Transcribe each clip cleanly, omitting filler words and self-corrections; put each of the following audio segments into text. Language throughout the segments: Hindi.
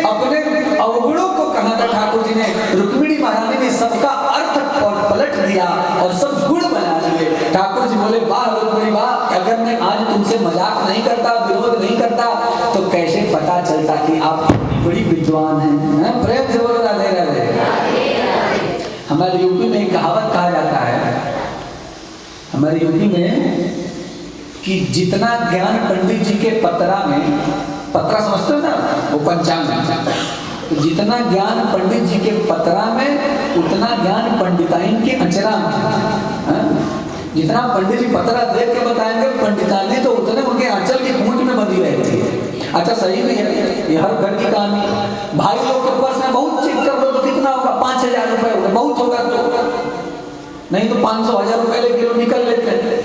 अपने अवगुणों को कहा था ठाकुर जी ने, रुक्मिणी महारानी ने सबका अर्थ और पलट दिया और सब गुण बना दिए। ठाकुर जी बोले वाह रुक्मिणी वाह, अगर मैं आज तुमसे मजाक नहीं करता, विरोध नहीं करता, तो कैसे पता चलता कि आप बड़ी विद्वान हैं। प्रेम से बोलो राधे राधे। हमारे यूपी में एक कहावत कहा जाता है, हमारे यूपी में, कि जितना ज्ञान पंडित जी के पतरा में, पतरा समझते हो ना, वो पंचांग में, तो जितना ज्ञान पंडित जी के पतरा में उतना ज्ञान पंडिताइन के अचरा में। जितना पंडित जी पतरा देख के बताएंगे पंडिताइन तो उतने उनके आंचल की खूंट में बंधी रहती है। अच्छा सही भी है, ये हर घर की कहानी। भाई लोग के पर्स में बहुत चेक कर दो तो कितना होगा, 5,000 रुपए होगा, बहुत होगा तो नहीं तो 500-1000 रुपए लेके निकल लेते हैं।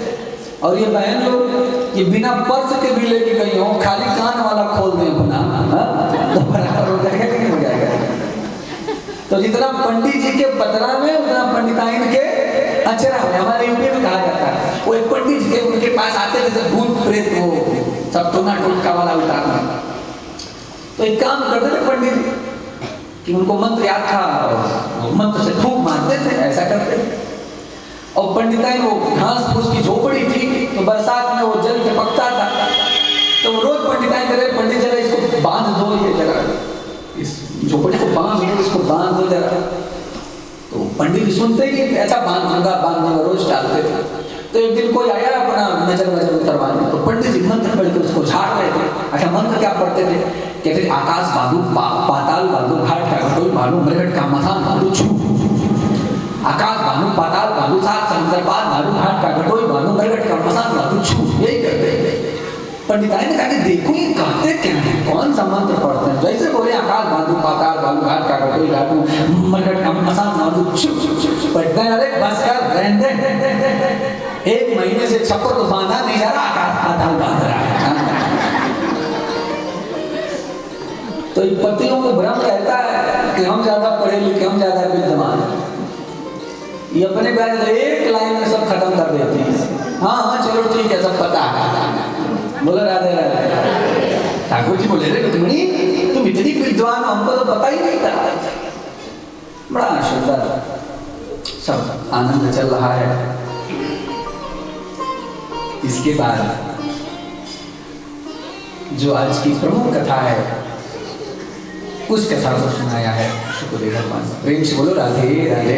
और ये बहन लोग ये बिना पर्स के भी लेके गई हो, खाली कान वाला खोल दें अपना, तो बराबर हो जाएगा कि नहीं हो जाएगा। तो जितना पंडित जी के पतरा में उतना पंडिताइन के अचरा में। हमारे यूपी में कहा जाता है, वो एक पंडित जी उनके पास आते जैसे भूत प्रेत हो सब टोना टोटका वाला उतारना, तो एक काम करते थे पंडित कि उनको मंत्र याद था, मंत्र से फूंक मारते थे, ऐसा करते थे। और पंडिताइन वो घास फूस की झोपड़ी थी, तो बरसात में वो जल टपकता था, तो रोज पंडिताइन करे, पंडित जरा इसको बांध दो, ये जरा इस झोपड़ी को बांध दो, इसको बांध दो जरा। तो पंडित जी सुनते कि ऐसा बांधूंगा, रोज डालते थे। तो एक दिन कोई आया अपना नजर उतरवाने, तो पंडित जी मंत्र पढ़ के उसको झाड़ रहे थे। अच्छा मंत्र क्या पढ़ते थे, कहते आकाश बालू पाताल बालू घाट का घटोई बालू मरघट का मथान बालू छू, आकाश बालू पाताल बालू सात समुद्र पार बालू घाट का घटोई बालू मरघट का मथान बालू छू, यही करते। पंडिताइन ने कहा कि देखो ये कहते क्या है, कौन सा मंत्र पढ़ते हैं। जैसे बोले आकाश बालू पाताल बालू घाट का घटोई बालू मरघट का मथान बालू छू, पढ़ते हैं। अरे बस कर रहने दे, 1 महीने से छप्पर तो बांधा नहीं जा रहा, आकाश पाताल बांध रहा है। तो पतियों को भ्रम कहता है कि हम ज्यादा पढ़े लिखे, हम ज्यादा विद्वान, ये अपने प्यार एक लाइन में सब खत्म कर देती है। हाँ चलो ठीक है, सब पता है, बोलो राधे राधे। ठाकुर जी बोले रे रुक्मिणी तुम इतनी विद्वान हो, हमको तो पता ही नहीं था। बड़ा सुंदर सब आनंद चल रहा है। इसके बाद जो आज की प्रमुख कथा है, उस कथा को सुनाया है सुखदेव भगवान। प्रेम से बोलो राधे राधे।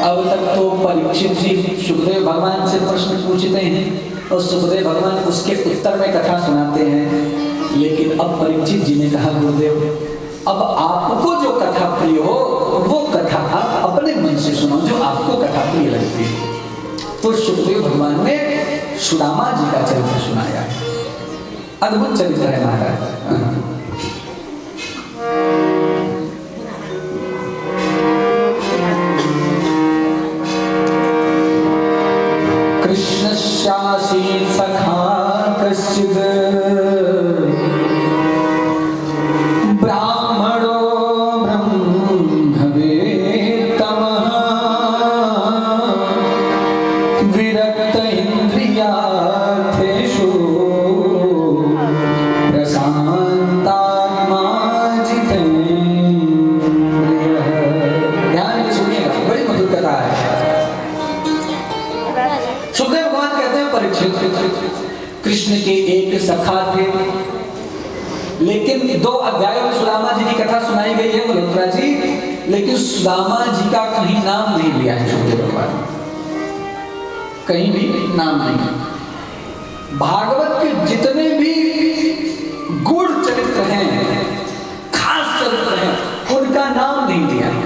अब तक तो परीक्षित जी सुखदेव भगवान से प्रश्न पूछते हैं और सुखदेव भगवान उसके उत्तर में कथा सुनाते हैं। लेकिन अब परीक्षित जी ने कहा गुरुदेव अब आपको जो कथा प्रिय हो वो कथा आप अपने मन से सुनो, जो आपको कथा प्रिय लगती है। तो सुखदेव भगवान ने सुदामा जी का चरित्र सुनाया है। अद्भुत चरित्र है महाराज। कृष्णस्यासी सखा कश्चिद् ब्राह्मणो ब्रह्मवेत्तमः विरक्त इंद्रियार्थेषु प्रशान्तात्मा जितेन्द्रियः। ध्यान से सुनिएगा, बड़ी मधुर कथा है। सुखदेव भगवान कहते हैं परीक्षित कृष्ण के एक सखा थे, लेकिन 2 अध्यायों में सुदामा जी की कथा सुनाई गई है मल्होत्रा जी, लेकिन सुदामा जी का कहीं नाम नहीं लिया है सुखदेव भगवान, कहीं भी नाम नहीं। भागवत के जितने भी गुण चरित्र हैं, खास चरित्र हैं, उनका नाम नहीं लिया है।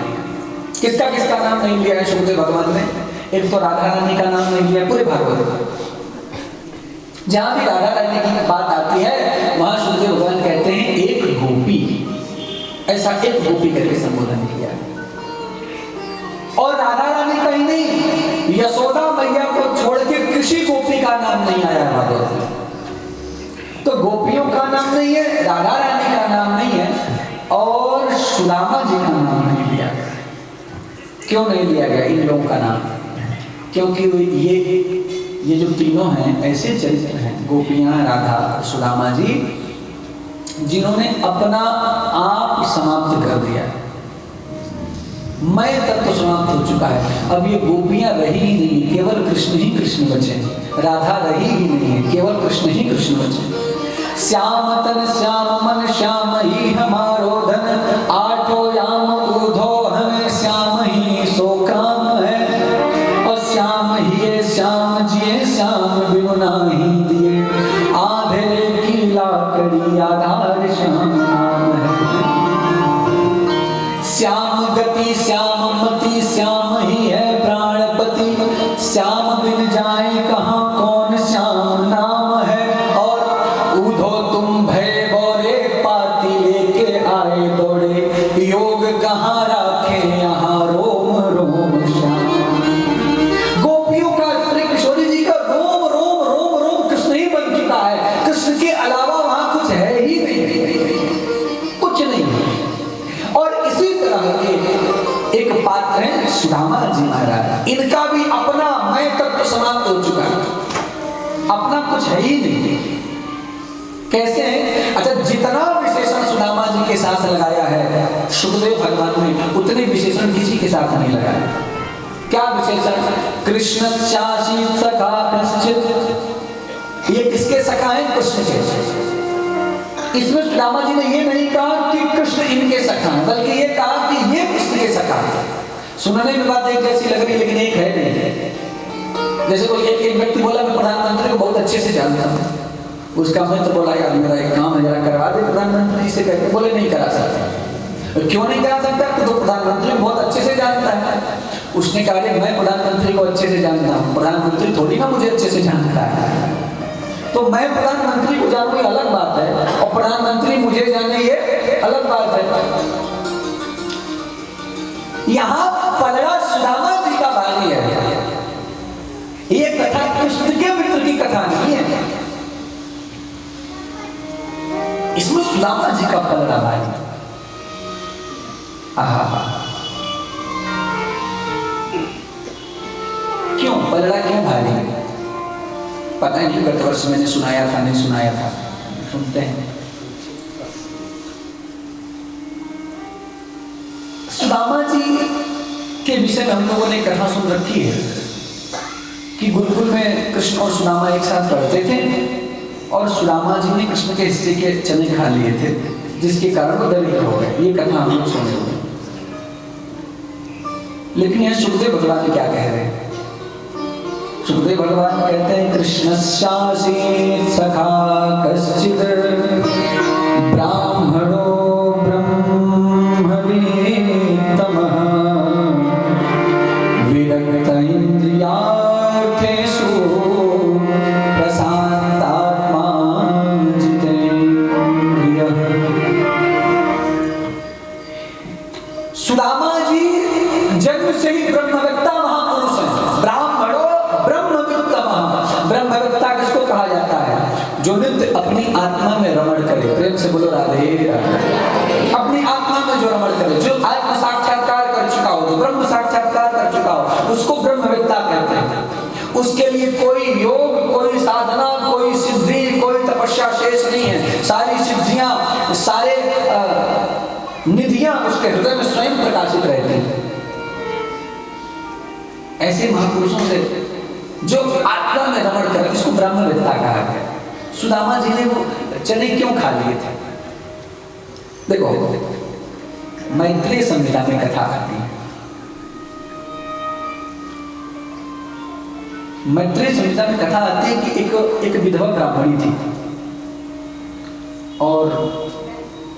किसका किसका नाम नहीं लिया है सुखदेव भगवान ने? एक तो राधा रानी का नाम नहीं लिया पूरे भागवत में। जहां भी राधा रानी की बात आती है वहां सुखदेव भगवान कहते हैं एक गोपी, ऐसा एक गोपी करके संबोधन किया। और राधा रानी कहीं नहीं, यशोदा मैया को छोड़ के किसी गोपी का नाम नहीं आया भागवत में। तो गोपियों का नाम नहीं है, राधा रानी का नाम नहीं है, और सुदामा जी का नाम नहीं लिया गया। क्यों नहीं लिया गया इन लोगों का नाम? क्योंकि ये जो तीनों हैं ऐसे चरित्र हैं, गोपियां, राधा, सुदामा जी, जिन्होंने अपना आप समाप्त कर दिया, मैं तत्व समाप्त हो चुका है। अब ये गोपियां रही ही नहीं, केवल कृष्ण ही कृष्ण बचे, राधा रही ही नहीं है, केवल कृष्ण ही कृष्ण बचे। श्याम तन श्याम मन श्याम ही हमारो धन, आठो याम ऊधो हमें श्याम ही सो काम है। और श्याम ही है श्याम जिए श्याम बिनु नाही दिए, आधे की लाकड़ी आधार श्याम नाम है। श्याम गति श्याम मति श्याम ही है प्राणपति, श्याम बिन जाए कहाँ कौन श्याम नाम है। और ऊधो तुम भय बोरे पाती लेके आए दौड़े, योग कहाँ राखे यहाँ रोम रोम श्याम। गोपियों का, श्री किशोरी जी का रोम रोम रोम रोम कृष्ण ही बन चुका है, कृष्ण के अलावा वहां कुछ है ही नहीं, कुछ नहीं। और इसी तरह के एक पात्र है सुदामा जी महाराज, इनका भी अपना मैं तत्व समाप्त हो चुका है, अपना कुछ है ही नहीं। कैसे है? अच्छा, जितना विशेषण सुदामा जी के साथ लगाया है सुखदेव भगवान ने, उतने विशेषण किसी के साथ नहीं लगाया। क्या विशेषण? कृष्ण शासी सखा कश्चित, ये किसके सखा है? कृष्ण के। इसमें सुदामा जी ने ये नहीं कहा कि कृष्ण इनके सखा है, बल्कि ये कहा कि ये कृष्ण के सखा है। सुनने में बात एक जैसी लग रही है, लेकिन एक है नहीं। जैसे कोई एक व्यक्ति बोला मैं प्रधानमंत्री को बहुत अच्छे से जानता हूँ, उसका मित्र बोला यार मेरा एक काम है, जरा करवा दे प्रधानमंत्री से करके, बोले नहीं करा सकता। क्यों नहीं करा सकता? तो प्रधानमंत्री बहुत अच्छे से जानता है। उसने कहा मैं प्रधानमंत्री को अच्छे से जानता हूँ, प्रधानमंत्री थोड़ी ना मुझे अच्छे से जानता है। तो मैं प्रधानमंत्री को जानूं ये अलग बात है, और प्रधानमंत्री मुझे जाने ये अलग बात है। यहां पलड़ा सुदामा जी का भागी है, ये कथा कृष्ण के मित्र की कथा नहीं है, इसमें सुदामा जी का पलड़ा भागी। क्यों पलड़ा क्यों भारी? पता नहीं, गत वर्ष मैंने सुनाया था नहीं सुनाया था, सुनते हैं। सुदामा जी के विषय में हम लोगों ने कथा सुन रखी है कि गुरुकुल में कृष्ण और सुदामा एक साथ पढ़ते थे, और सुदामा जी ने कृष्ण के हिस्से के चने खा लिए थे, जिसके कारण वो दरिद्र हो गए। ये कथा हम लोग सुने हुए। लेकिन यह सुखदेव भगवान क्या कह रहे हैं? सुखदेव भगवान कहते हैं कृष्ण शासी सखा कश्चिद, ब्राह्मणो ब्रह्मवेत्तमः, विरक्त इंद्रियार्थेषु प्रशांतात्मा जितेन्द्रियः। सुदामा जी जन्म से ही ब्रह्मवेत्ता महापुरुष हैं। ब्राह्मणो ब्रह्मवेत्ता किसको कहा जाता है? जो नित्य अपनी आत्मा में रमण करे। प्रेम से बोलो राधे राधे। अपनी आत्मा में जो रमण करे, जो आत्म साक्षात्कार कर चुका हो, जो ब्रह्म साक्षात्कार कर चुका हो, उसको ब्रह्मवेत्ता कहते हैं। उसके लिए कोई योग, कोई साधना, कोई सिद्धि, कोई तपस्या शेष नहीं है। सारी सिद्धियां, सारे निधियां उसके हृदय में स्वयं प्रकाशित रहती हैं। ऐसे महापुरुषों से जो आत्मा में रमण करे, इसको ब्रह्मवेत्ता कहा गया। सुदामा जी ने वो चने क्यों खा लिए थे? देखो, मैत्रेय संहिता में कथा आती है। मैत्रेय संहिता में कथा आती है कि एक विधवा ब्राह्मणी थी, और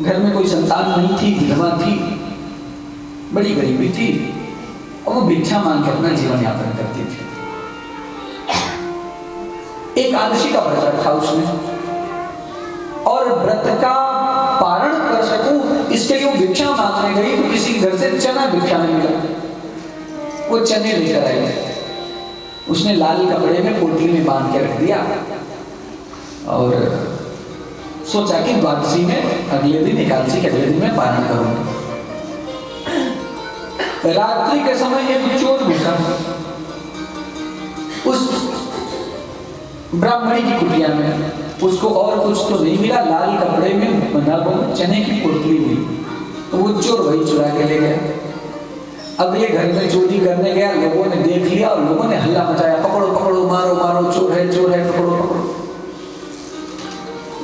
घर में कोई संतान नहीं थी, विधवा थी, बड़ी गरीबी थी, और वो भिक्षा मांग के अपना जीवन यापन करती थी। एक आदर्शी का व्रत रखा उसने, और व्रत का पारण कर सकूं इसके लिए वो भिक्षा मांगने गई, तो किसी घर से चना भिक्षा नहीं मिला। वो चने लेकर आई, उसने लाल कपड़े में पोटली में बांध के रख दिया, और सोचा कि द्वादशी में अगले दिन, एकादशी के अगले दिन मैं पारण करूंगा। रात्रि के समय एक चोर घुसा उस ब्राह्मणी की कुटिया में, उसको और कुछ तो नहीं मिला, लाल कपड़े में बंधा चने की पोटली मिली, तो वो चोर वही चुरा के ले गया। अगले घर में चोरी करने गया, लोगों ने देख लिया और लोगों ने हल्ला मचाया, पकड़ो पकड़ो, मारो मारो, चोर है पकड़ो पकड़ो।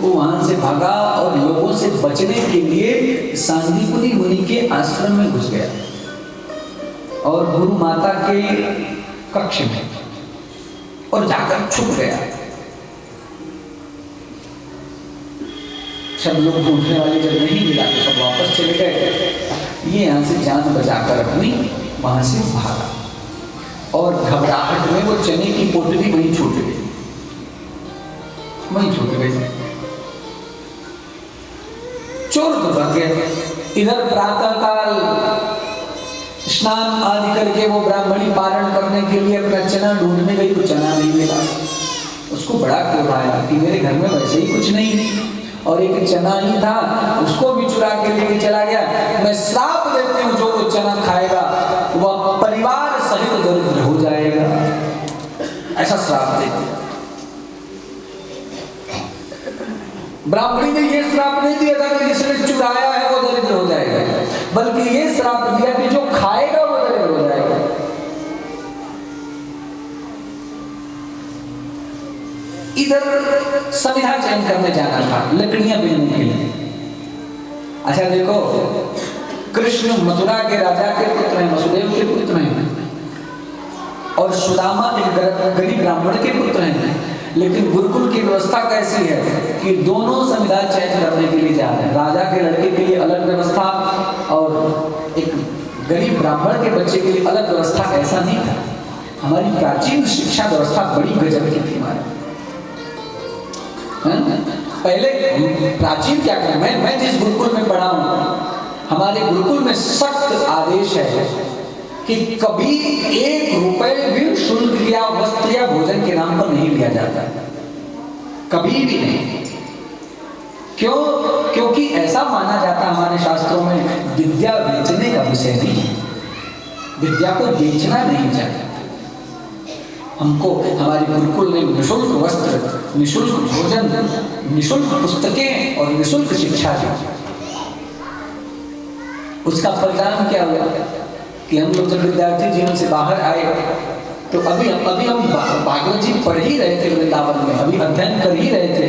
वो वहां से भागा और लोगों से बचने के लिए सांदीपनि मुनि के आश्रम में घुस गया और गुरु माता के कक्ष में और जाकर छुप गया। सब लोग ढूंढने वाले जब नहीं मिला तो सब वापस चले गए। ये यहाँ से जान बचाकर अपनी वहां से भागा और घबराहट में वो चने की पोटली वहीं छूट गई, वहीं छूट गई। चोर तो भाग गया। इधर प्रातः काल स्नान आदि करके वो ब्राह्मणी पारण करने के लिए अपना चना ढूंढने गई तो चना नहीं मिला। उसको बड़ा क्रोध आया कि मेरे घर में वैसे ही कुछ नहीं और एक चना ही था, उसको भी चुरा के लेके चला गया। मैं श्राप देती हूँ, जो वो चना खाएगा वह परिवार सहित दरिद्र हो जाएगा, ऐसा श्राप देती। ब्राह्मणी ने ये श्राप नहीं दिया था कि जिसने चुराया है वो दरिद्र हो जाएगा, बल्कि ये श्राप दिया कि जो खाएगा वो दरिद्र हो जाएगा। इधर संविधा चयन करने जाना था, लकड़ियां बीनने के लिए। अच्छा देखो, कृष्ण मथुरा के राजा के पुत्र हैं, वसुदेव के पुत्र हैं, और सुदामा एक गरीब ब्राह्मण के पुत्र हैं। लेकिन गुरुकुल की व्यवस्था कैसी है कि दोनों संविधा चयन करने के लिए जा रहे हैं। राजा के लड़के के लिए अलग व्यवस्था और एक गरीब ब्राह्मण के बच्चे के लिए अलग व्यवस्था, ऐसा नहीं था। हमारी प्राचीन शिक्षा व्यवस्था बड़ी गजब की थी हमारी। पहले प्राचीन क्या करें, मैं जिस गुरुकुल में पढ़ा हूँ, हमारे गुरुकुल में सख्त आदेश है कि कभी 1 रुपए भी शुल्क या वस्त्र या भोजन के नाम पर नहीं लिया जाता, कभी भी नहीं। क्यों? क्योंकि ऐसा माना जाता हमारे शास्त्रों में, विद्या बेचने का विषय नहीं है, विद्या को बेचना नहीं चाहिए। हमको हमारे गुरुकुल ने निःशुल्क वस्त्र, निःशुल्क भोजन, निःशुल्क पुस्तकें और निःशुल्क शिक्षा दी। उसका परिणाम क्या हुआ कि हम लोग जब विद्यार्थी जीवन से बाहर आए तो अभी हम भागवत जी पढ़ ही रहे थे वृंदावन में, अभी अध्ययन कर ही रहे थे।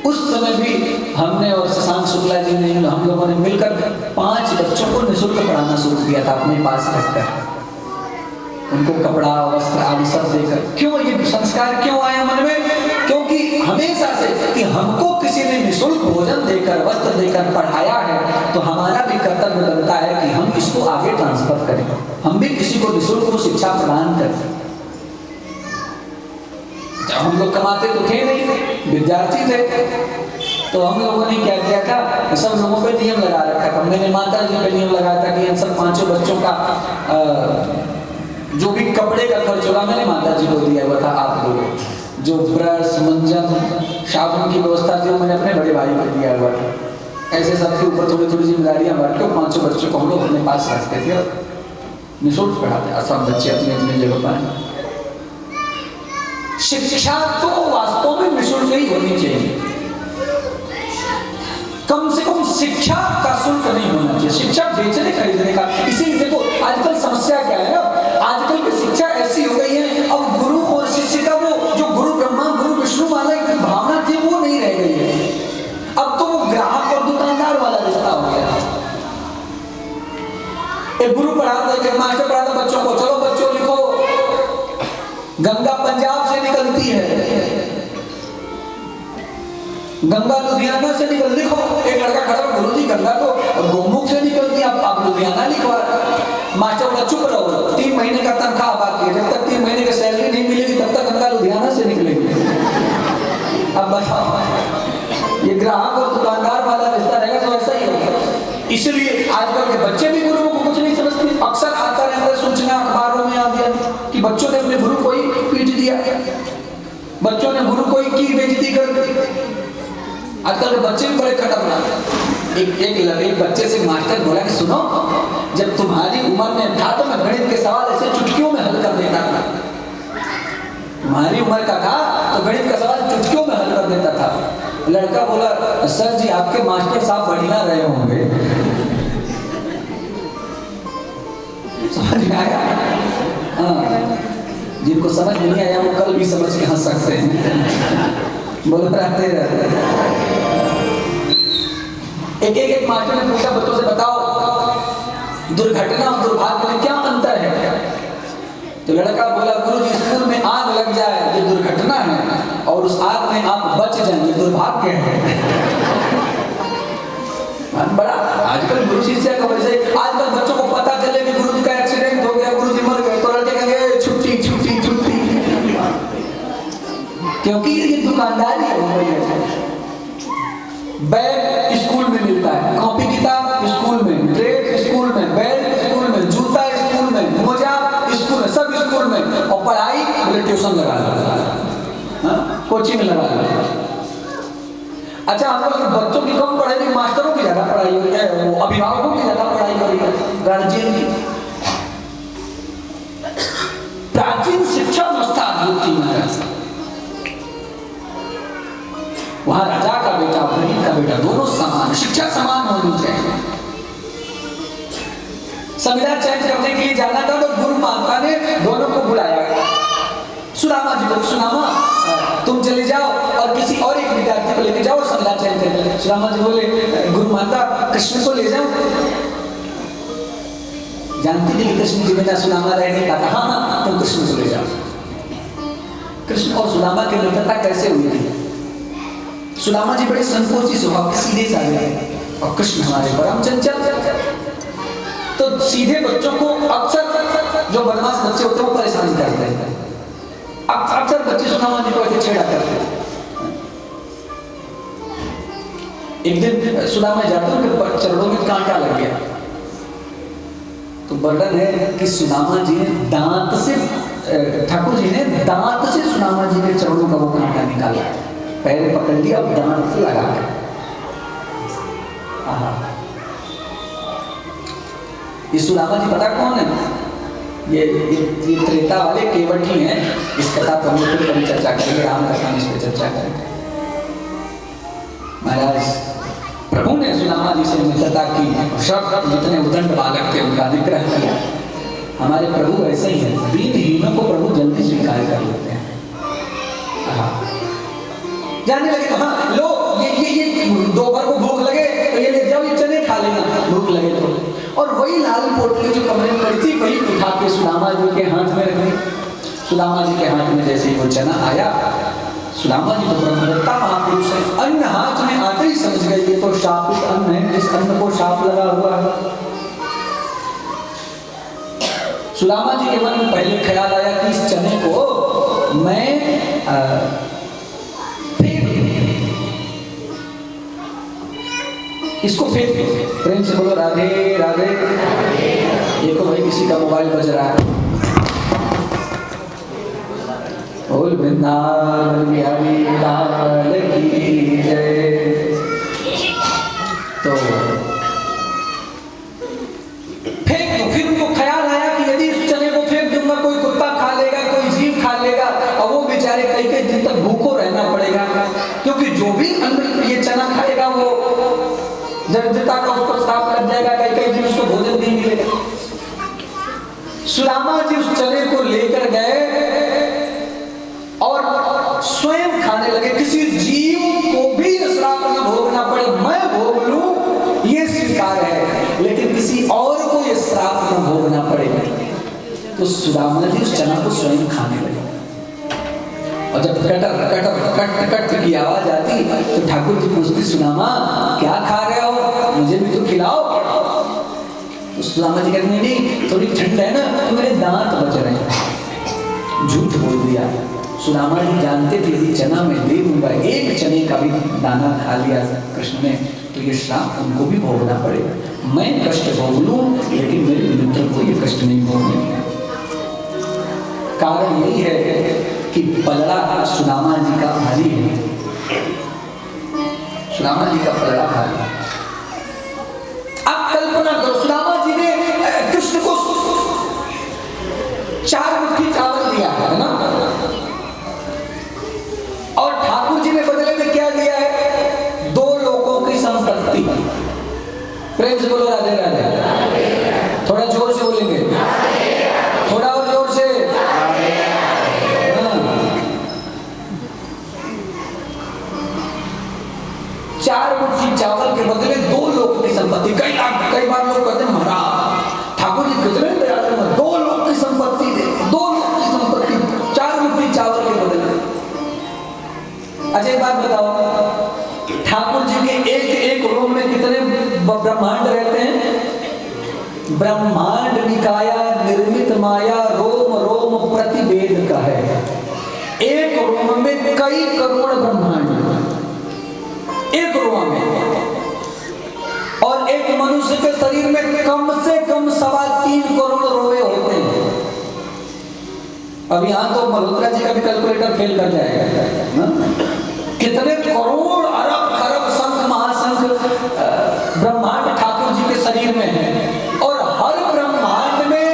उस समय भी हमने और शशांक शुक्ला जी ने, हम लोगों ने मिलकर 5 बच्चों को निःशुल्क पढ़ाना शुरू किया था अपने पास रखकर, उनको कपड़ा वस्त्र आदि सब देकर। क्यों ये संस्कार क्यों आया मन में? क्योंकि हमेशा से कि हमको किसी ने निःशुल्क भोजन देकर वस्त्र देकर पढ़ाया है, तो हमारा भी कर्तव्य बनता है कि हम इसको आगे ट्रांसफर करें, हम भी किसी को निःशुल्क को शिक्षा प्रदान करें। जब हम लोग कमाते तो थे नहीं, विद्यार्थी थे, तो हम लोगों ने क्या किया था, सब लोगों पे नियम लगा रखा था। मैंने माता जी पे नियम लगाया था कि इन सब 5 बच्चों का जो भी कपड़े का खर्च होगा मैंने माता जी को दिया हुआ था। आप लोग जो ब्रश, मंजन, साबुन की व्यवस्था थी वो मैंने अपने बड़े भाई को दिया हुआ था। ऐसे सबके ऊपर थोड़ी थोड़ी जिम्मेदारियां बांट के 5 बच्चों को हम लोग अपने पास रखते थे और निःशुल्क पढ़ाते, सब बच्चे अपनी अपनी जगह पाए। शिक्षा तो वास्तव में निःशुल्क ही होनी चाहिए, कम से कम शिक्षा का शुल्क नहीं होना चाहिए, शिक्षा बेचने खरीदने का। इसीलिए देखो आजकल समस्या क्या है ना, आजकल की शिक्षा ऐसी हो गई है, अब गुरु और शिष्य का वो जो गुरु ब्रह्मा गुरु विष्णु वाला की भावना थी वो नहीं रह गई है। अब तो वो ग्राहक और दुकानदार वाला रिश्ता हो गया। एक गुरु पढ़ाता है, मास्टर पढ़ाता बच्चों को, चलो बच्चों लिखो, गंगा पंजाब से निकलती है, गंगा लुधियाना से निकल, लिखो। एक लड़का खड़ा, गुरु जी गंगा तो गोमुख से निकलती है, आप लुधियाना लिखवा। मास्टर बोला चुप रहो, 3 महीने का तनख्वाह बाकी है, जब तक 3 महीने की सैलरी नहीं मिलेगी तब तक गंगा लुधियाना से निकलेगी। अब बताओ, ये ग्राहक और दुकानदार वाला रिश्ता रहेगा तो ऐसा ही होगा। इसलिए आजकल के बच्चे भी गुरुओं को कुछ नहीं समझते। अक्सर आता रहता है सूचना अखबारों में आ गया कि बच्चों ने अपने गुरु को ही पीट दिया, बच्चों ने गुरु को ही की बेइज्जती कर दी। आजकल के बच्चे भी बड़े खतरनाक हैं। एक बच्चे से मास्टर बोला कि सुनो, जब तुम्हारी उम्र में था तो मैं गणित के सवाल ऐसे चुटकियों में हल कर देता था। तुम्हारी उम्र का था तो गणित का सवाल चुटकियों में हल कर कर देता था। लड़का बोला, सर जी आपके मास्टर साहब बढ़िया रहे होंगे। समझ में आया? हाँ, जिनको समझ नहीं आया वो कल भी समझ के हंस सकते हैं। बोलो रहते एक मास्टर ने पूछा बच्चों से, बताओ दुर्घटना और दुर्भाग्य में क्या अंतर है? तो लड़का बोला, गुरु जी स्कूल में आग लग जाए ये दुर्घटना है, और उस आग में आप बच जाएं ये दुर्भाग्य है। बड़ा आजकल गुरु शिष्य का वैसे, आजकल बच्चों को पता चले कि गुरु जी का एक्सीडेंट हो गया, गुरु जी मर गए, तो लड़के कहेंगे छुट्टी छुट्टी छुट्टी, क्योंकि ये दुकानदारी है। बैग स्कूल में मिलता है, कॉपी किताब स्कूल में, ड्रेस स्कूल में, बेल्ट स्कूल में, जूता स्कूल में, मोजा स्कूल में, सब स्कूल में, और पढ़ाई बोले ट्यूशन लगा लो, कोचिंग लगा लो। अच्छा, आजकल बच्चों की कम पढ़ाई नहीं, मास्टरों की ज्यादा पढ़ाई हो रही है, वो अभिभावकों की ज्यादा पढ़ाई हो रही है, गार्जियन की। प्राचीन शिक्षा व्यवस्था अद्भुत थी महाराज। वहां राजा का बेटा और गरीब का बेटा दोनों समान, शिक्षा समान होनी चाहिए। संविधान चेंज करने के लिए जाना था तो गुरु माता ने दोनों को बुलाया, सुदामा जी को, सुदामा तुम चले जाओ और किसी और एक विद्यार्थी को लेके जाओ और संविधान चेंज कर। सुदामा जी बोले, गुरु माता कृष्ण को ले जाओ। जानती थी कृष्ण जी बिना सुदामा रह नहीं पाता। हाँ, तुम कृष्ण को ले जाओ। कृष्ण और सुदामा की मित्रता कैसे हुई थी? सुदामा जी बड़े संकोची स्वभाव के, सीधे साधे, और कृष्ण हमारे परम चंचल। तो सीधे बच्चों को अक्सर जो बदमाश बच्चे होते हैं वो परेशान करते हैं। अक्सर बच्चे सुदामा जी को ऐसे छेड़ा करते हैं। एक दिन सुदामा जाते हैं, चरणों में कांटा लग गया। तो वर्णन है कि सुदामा जी ने दांत से, ठाकुर जी ने दांत से सुदामा जी के चरणों का वो कांटा निकाला, पैर पकड़ लिया और दांत से लगा के। ये सुदामा जी पता कौन है? ये त्रेता वाले केवटी हैं। इस कथा पर हम लोग फिर चर्चा करेंगे, राम कथा में इस पर चर्चा करेंगे। महाराज प्रभु ने सुदामा जी से मित्रता की, सब जितने उदंड बालक थे उनका निग्रह किया। हमारे प्रभु ऐसे ही हैं, दीनहीनों को प्रभु जल्दी स्वीकार कर लेते हैं। जाने लगे तो हाँ लो, ये दोपहर को भूख लगे तो ये ले जाओ, ये चने खा लेना भूख लगे तो। और वही लाल पोटली जो कमरे में पड़ी थी वही उठा के सुदामा जी के हाथ में रख दी। सुदामा जी के हाथ में जैसे ही वो चना आया, सुदामा जी तो ब्रह्मदत्ता महापुरुष है, अन्न हाथ में आते ही समझ गए ये तो शापित अन्न है, इस अन्न को शाप लगा हुआ है। सुदामा जी के मन में पहले ख्याल आया कि इस चने को मैं इसको फेंक दो। प्रेम से बोलो राधे राधे। देखो भाई किसी का मोबाइल बज रहा है। बोल वृंदावन बिहारी लाल की जय। तो फेंक दो। फिर उनको ख्याल आया कि यदि इस चने को फेंक दूंगा कोई कुत्ता खा लेगा, कोई जीव खा लेगा, और वो बेचारे कई कई दिन तक भूखों रहना पड़ेगा, क्योंकि जो भी अन्न ये चना खाएगा वो दरिद्रता का उसको श्राप लग जाएगा, कई कई दिन उसको भोजन नहीं मिलेगा। सुदामा जी उस चने को लेकर गए और स्वयं खाने लगे। किसी जीव को भी श्राप न भोगना पड़े, मैं भोग लूं ये स्वीकार है, लेकिन किसी और को ये श्राप न भोगना पड़े। तो सुदामा जी उस चना को स्वयं खाने लगे। और जब कटर कटर कट कट की आवाज आती तो ठाकुर जी पूछती, सुदामा क्या खा रहे हो, मुझे भी तो खिलाओ। तो सुदामा जी कहते नहीं, थोड़ी ठंड है ना तो मेरे दांत बच रहे हैं। झूठ बोल दिया। सुदामा जी जानते थे कि चना में दे दूंगा, एक चने का भी दाना खा लिया कृष्ण ने तो ये श्राप उनको भी भोगना पड़ेगा। मैं कष्ट भोग लूं लेकिन मेरे मित्र को ये कष्ट नहीं भोगने। कारण यही है कि पलड़ा सुदामा जी का भारी है। सुदामा जी का पलड़ा भारी है। अब कल्पना करो, सुदामा जी ने कृष्ण को 4 मुट्ठी चावल दिया है ना, और ठाकुर जी ने बदले में प्रेम से बोलो राधे राधे। थोड़ा जोर से बोलेंगे, थोड़ा और जोर से। हाँ। 4 मुट्ठी चावल के बदले 2 लोग की संपत्ति। कई बार लोग कहते हैं महाराज ठाकुर जी कितने दयालु हैं, 2 लोग की संपत्ति दे, 2 लोग की संपत्ति 4 मुट्ठी चावल के बदले। अच्छा एक बात बताओ, ठाकुर जी के एक रूम में कितने ब्रह्मांड रहते हैं? ब्रह्मांड निकाया निर्मित माया रोम रोम प्रतिवेद का है। एक रूम में कई करोड़ ब्रह्मांड, एक रूम में। और एक मनुष्य के शरीर में कम से कम 3.25 करोड़ रोए होते हैं। अब यहां तो मल्होत्रा जी का भी कैलकुलेटर फेल कर जाएगा। कितने करोड़ अरब खरब संख महासंख ब्रह्मांड ठाकुर जी के शरीर में है। और हर ब्रह्मांड में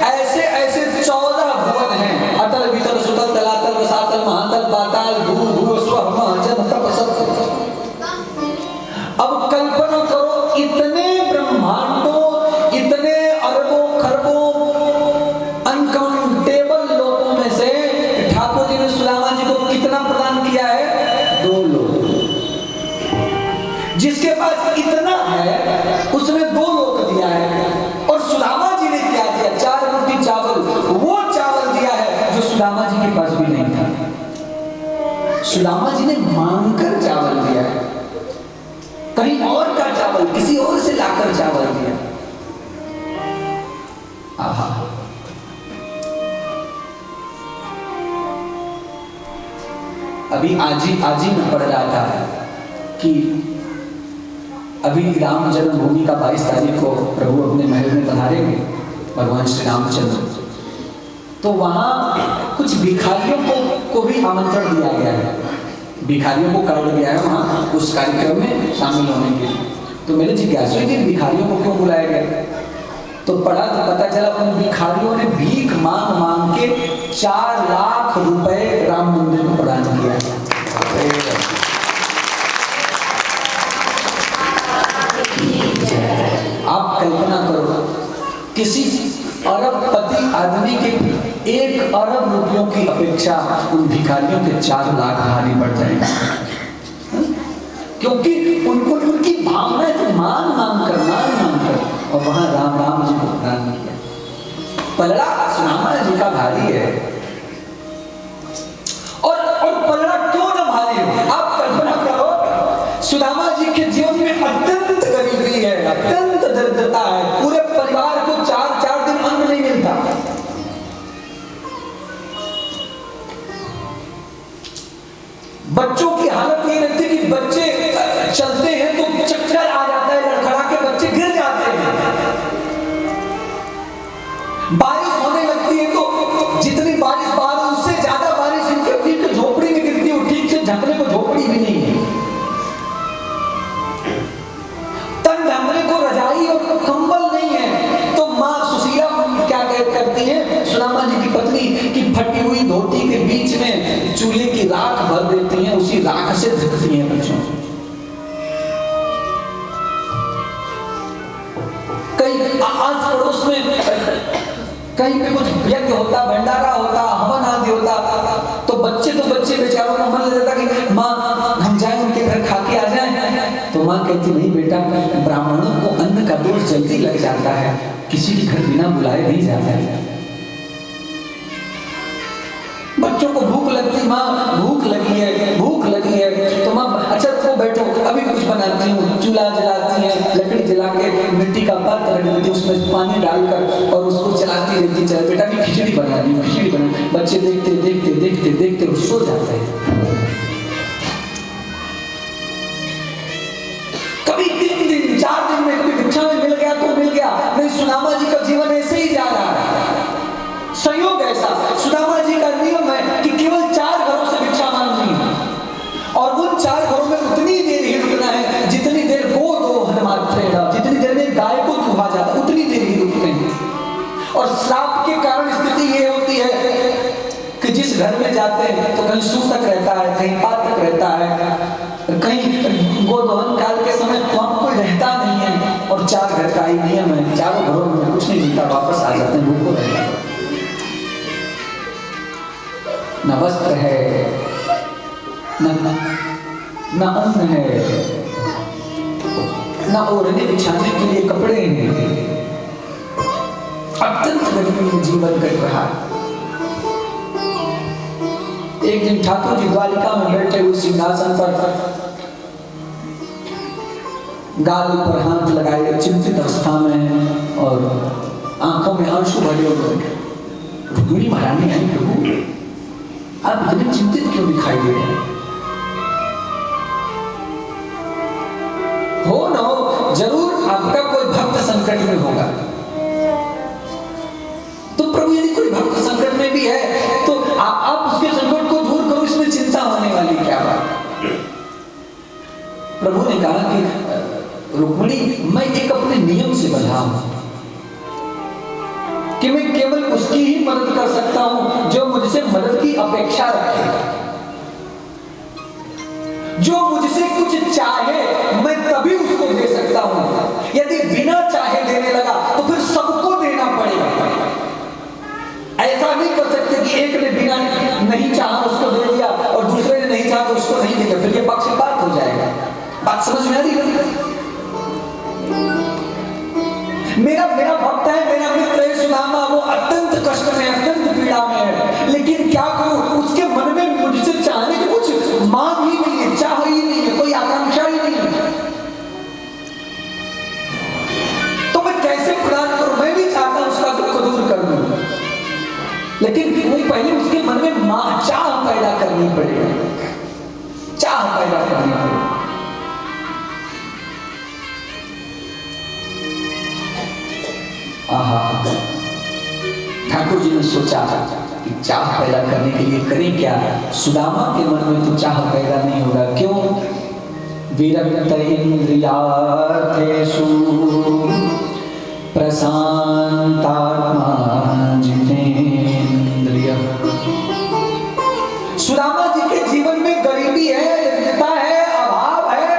ऐसे ऐसे 14 भुवन हैं, अतल वितल सुतल तलातल रसातल महातल पाताल भू भू स्व महाजन तप सब। अब कल्पना करो इतने ब्रह्मांडों, इतने अरबों खरबों अनकाउंटेबल लोगों में से ठाकुर जी ने सुदामा जी को कितना प्रदान किया है? 2 लोग। जिसके पास इतना है उसने 2 लोग दिया है। और सुदामा जी ने क्या दिया? 4 मुट्ठी चावल। वो चावल दिया है जो सुदामा जी के पास भी नहीं था। सुदामा जी ने मांगकर चावल दिया है, कहीं और का चावल, किसी और से लाकर चावल दिया। आहा। अभी आज ही मैं पढ़ रहा था कि अभी राम जन्मभूमि का 22 तारीख को प्रभु अपने महल में पधारेंगे, भगवान श्री रामचंद्र। तो वहां कुछ भिखारियों को भी आमंत्रण दिया गया है, भिखारियों को कार्ड गया है वहां उस कार्यक्रम में शामिल होने के लिए। तो मेरे जिज्ञासा कि भिखारियों को क्यों बुलाया गया? तो पढ़ा तो पता चला उन भिखारियों ने भीख मांग मांग के 4 लाख रुपए राम मंदिर को प्रदान किया। आप कल्पना करो किसी अरबपति आदमी के 1 अरब रुपयों की अपेक्षा उन भिखारियों के 4 लाख भारी पड़ जाएगा। क्योंकि उनको उनकी भावना है तो मान कर और वहां राम राम जी को प्रदान किया। पलड़ा सुदामा जी का भारी है। और पलड़ा क्यों ना भारी है? आप कल्पना करो सुदामा जी के जीवन में अत्यंत गरीबी है, अत्यंत दरिद्रता है, पूरे परिवार को 4 दिन अन्न नहीं मिलता। बच्चों की हालत ये रहती है कि बच्चे चलते हैं तो चक्कर आ जाता है, लड़खड़ा के बच्चे गिर जाते हैं। बारिश होने लगती है तो जितनी बारिश बाहर उससे ज्यादा बारिश इनके पीछे झोपड़ी में गिरती है, ठीक से ढकने को झोपड़ी भी नहीं है, तन ढकने को रजाई और कंबल नहीं है। तो माँ सुशीला क्या करती है, सुदामा जी की पत्नी की फटी हुई धोती के बीच में चूल्हे की राख भर देती हैं, उसी राख से ढकती हैं बच्चों को। कई आस पड़ोस में कहीं पे कुछ यज्ञ होता, भंडारा होता, हवन आदि होता, तो बच्चे बेचारों को मन लगता कि माँ हम जाएं उनके घर खा के आ जाएं। तो माँ कहती नहीं बेटा, ब्राह्मणों को अन्न का दोष जल्दी लग जाता है, किसी के घर बिना बुलाए नहीं जाता है। बच्चों को भूख लगती, माँ भूख लगी है तो माँ अच्छा तो बैठो अभी कुछ बनाती हूँ, चूल्हा जलाती है, लकड़ी जला के मिट्टी का पात्र रख देती, उसमें पानी डालकर और उसको चलाती रहती, चल बेटा भी खिचड़ी बना। बच्चे देखते और सो जाते हैं। कभी 3 दिन 4 दिन में कभी भिक्षा में मिल गया तो मिल गया, नहीं सुदामा जी का जीवन ऐसे ही जा रहा है। संयोग ऐसा सुदामा जी का नियम है कि केवल 4 घरों से भिक्षा मांगनी है और उन 4 घरों में उतनी देर ही रुकना है जितनी देर वो दो हनुमात्रेण, जितनी देर में गाय को दुहा जाता उतनी देर ही रुकते हैं। और श्राप के कारण स्थिति ये होती है कि जिस घर में जाते हैं तो कहीं सूतक रहता है, कहीं पात्रक रहता है, कहीं गोदोहन काल के समय वहां कोई रहता नहीं है और 4 सच्चाई नियम है, चारों घरों में कुछ नहीं मिलता, वापस आ जाते हैं, भूखो रह जाते हैं। न वस्त्र है, न अन्न है, न ओढ़ने बिछाने के लिए कपड़े हैं। अत्यंत गरीबी में जीवन कट रहा है। एक दिन ठाकुर जी द्वारिका में बैठे हुए सिंहासन पर गाल पर हाथ लगाए चिंतित अवस्था में और आंखों में आंसू भरे हुए रुक्मिणी महारानी आई, प्रभु आप इतने चिंतित क्यों दिखाई दे रहे हैं? हो ना हो, जरूर आपका कोई भक्त संकट में होगा। तो प्रभु यदि कोई भक्त संकट में भी है तो आप उसके संकट को दूर करो, इसमें चिंता होने वाली क्या बात? प्रभु ने कहा कि रुक्मिणी, मैं एक अपने नियम से बंधा हूं कि मैं केवल उसकी ही मदद कर सकता हूं जो मुझसे मदद की अपेक्षा रखे, जो मुझसे कुछ चाहे मैं तभी उसको दे सकता हूं। यदि बिना चाहे देने लगा तो फिर सबको देना पड़ेगा। ऐसा नहीं कर सकते कि एक ने बिना नहीं चाहा उसको दे दिया और दूसरे ने नहीं चाहा तो उसको नहीं देगा, फिर ये पक्षपात हो जाएगा। बात समझ में आ रही है? मेरा भक्त है, मेरा मित्र है सुदामा, वो अत्यंत कष्ट में, अत्यंत पीड़ा में है, लेकिन क्या करूं, उसके मन में मुझसे चाहने की कुछ मांग ही नहीं है, चाह ही नहीं है, कोई आकांक्षा ही नहीं है, तो मैं कैसे प्रदान करूं? मैं भी चाहता हूं उसका दुख दूर कर दूं, लेकिन पहले उसके मन में चाह पैदा करनी पड़ेगी, चाह पैदा करनी पड़ेगी। ठाकुर जी ने सोचा कि चाह पैदा करने के लिए करें क्या? सुदामा के मन में तो चाह पैदा नहीं होगा, क्यों? विरक्त इंद्रियार्थेषु प्रशांतात्मा जितेन्द्रियः। सुदामा जी के जीवन में गरीबी है, दरिद्रता है, अभाव है,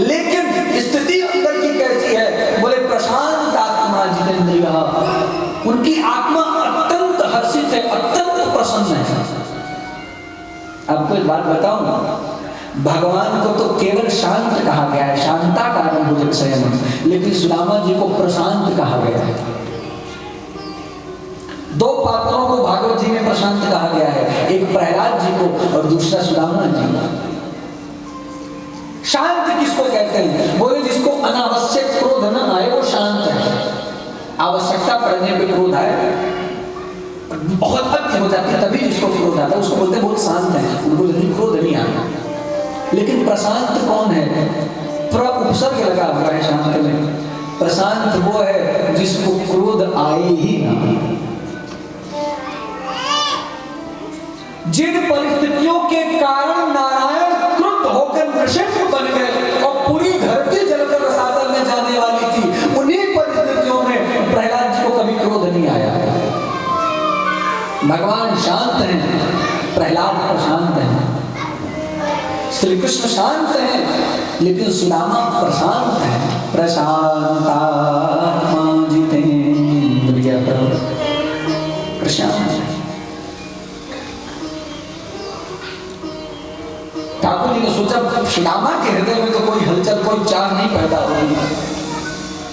लेकिन स्थिति अंदर की कैसी है? बोले प्रशांत आत्मा जितेन्द्रियः, उनकी आत्मा अत्यंत हर्षित है, अत्यंत प्रसन्न है। आपको एक बात बताऊं, भगवान को तो केवल शांत कहा गया है, शांताकारं भुजगशयनं, लेकिन सुदामा जी को प्रशांत कहा गया है। दो पात्रों को भागवत जी में प्रशांत कहा गया है, एक प्रहलाद जी को और दूसरा सुदामा जी को। शांत किसको कहते हैं? बोले जिसको अनावश्यक क्रोध न आए वो शांत है। आवश्यकता पड़ने पे क्रोध आए, बहुत हद हो जाती है तभी जिसको क्रोध आता है उसको बोलते हैं बहुत शांत है, उनको जल्दी क्रोध नहीं आता। लेकिन प्रशांत कौन है? पूरा उपसर्ग लगा हुआ है शांत में। प्रशांत वो है जिसको क्रोध आए ही ना। जिन परिस्थितियों के कारण नारायण क्रुद्ध होकर नृसिंह बन गए और पूरी धरती जलकर रसातल में जाने वाली थी, उन्हीं परिस्थितियों में प्रहलाद जी को कभी क्रोध नहीं आया। भगवान शांत हैं, प्रहलाद प्रशांत हैं, श्री कृष्ण शांत हैं, लेकिन सुदामा प्रशांत हैं। प्रशांतात्मा जितेन्द्रियः, प्रशांत। ठाकुर जी ने सोचा सुदामा के हृदय में तो कोई हलचल, कोई चाह नहीं पैदा होगी,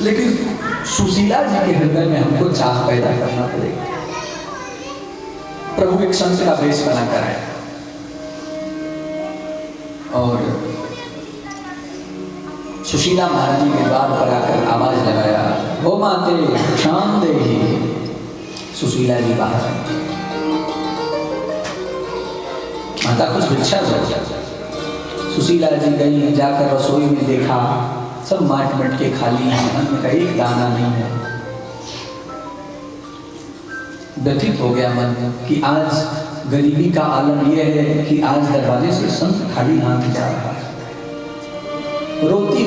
लेकिन सुशीला जी के हृदय में हमको चाह पैदा करना पड़ेगा। प्रभु एक संत का वेश बनाकर आए और सुशीला महारानी के द्वार पर आकर आवाज लगाया, हो माते क्षाम देहि। सुशीला जी बाहर, माता कुछ भिक्षा दो। सुशीला जी गई, जाकर रसोई में देखा सब माट मटके खाली हैं, अन्न का एक दाना नहीं है। व्यथित हो गया मन कि आज गरीबी का आलम यह है कि आज दरवाजे से संत खाली हाथ जा रहा है। रोती